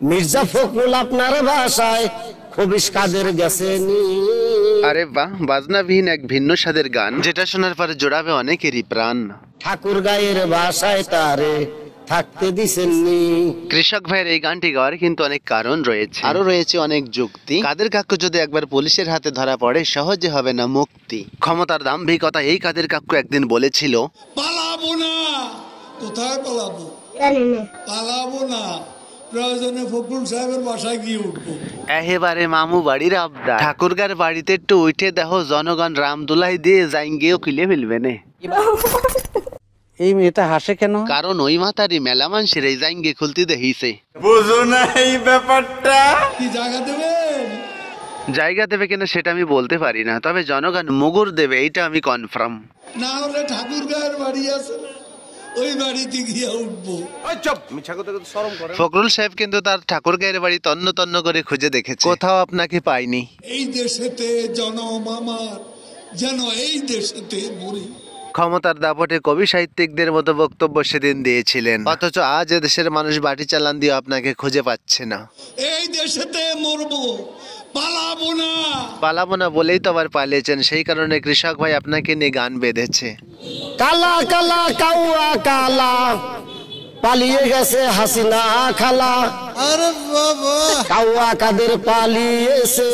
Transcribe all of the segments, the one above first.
মির্জা ফখরুল আপনার বাসায় খবিশ কাদের গেছেনি। আরে বাহ, বাজনাবিহীন এক ভিন্ন স্বাদের গান, যেটা শোনার পরে জোড়াবে অনেকেরই প্রাণ। ঠাকুর গায়ের বাসায় তারে থাকতে দিছেননি। কৃষক ভাইয়ের এই গানটি গাওয়ার কিন্তু অনেক কারণ রয়েছে, আরো রয়েছে অনেক যুক্তি। কাদের কাকু যদি একবার পুলিশের হাতে ধরা পড়ে সহজে হবে না মুক্তি। ক্ষমতার দাম্ভিকতা এই কাদের কাকু একদিন বলেছিল, পালাবো না। কোথায় পালাবো? পালাবো না, প্রয়োজনে ফখরুল সাহেবের বাসায় গিয়ে উঠবো। একেবারে মামু বাড়ির আবদার। ঠাকুরগার বাড়িতে একটু উঠে দেখো, জনগণ রামদুলাই দিয়ে জাইঙ্গেও কিলে ফেলবে না। এই মেয়েটা হাসে কেন? কারণ ওই মাতারি মেলা মানুষের এই জাইঙ্গে খুলতে দেখিছে। বুঝো না এই ব্যাপারটা? কি জায়গা দেবেন? জায়গা দেবে কিনা সেটা আমি বলতে পারি না, তবে জনগণ মুগুর দেবে এইটা আমি কনফার্ম। না হলে ঠাকুর গায়ের বাড়ি আছে, ওই বাড়িতে গিয়ে উঠবো। ফখরুল সাহেব কিন্তু তার ঠাকুর গায়ের বাড়ি তন্ন তন্ন করে খুঁজে দেখেছে, কোথাও আপনাকে পাইনি। এই দেশেতে জনম আমার, যেন এই দেশেতে মরি। ক্ষমতার দাপটে কবি সাহিত্যিকদের মতো বক্তব্য সেদিন দিয়েছিলেন, অথচ আজ দেশের মানুষ বাটি চালান দিয়ে আপনাকে খুঁজে পাচ্ছে না। এই দেশেতে মরবো, পালাবো না। পালাবো না বলেই তো আবার পালিয়েছেন, সেই কারণে কৃষক ভাই আপনাকে নিয়ে গান বেঁধেছে। কালা কালা কাউয়া কালা, পালিয়ে গেছে হাসিনা খালা। আরে বাবা, কাউয়া কাদের পালিয়েছে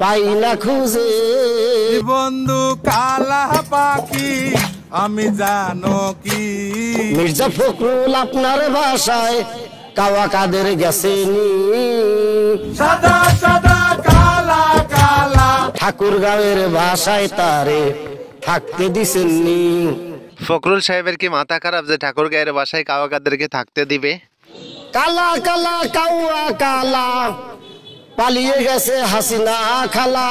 পাই না খুঁজে। বন্ধু কালা পাখি আমি জানো কি। মির্জা ফখরুল আপনার বাসায় কাওয়া কাদের গেছেনি। সাদা সাদা কালা কালা। ঠাকুর গাঁয়ের বাসায় তারে থাকতে দিছেননি। ফখরুল সাহেবের কি মাথা খারাপ যে ঠাকুর গায়ের বাসায় কাওয়াকাদেরকে থাকতে দিবে? কালা কালা কাউয়া কালা, পালিয়ে গেছে হাসিনা খালা।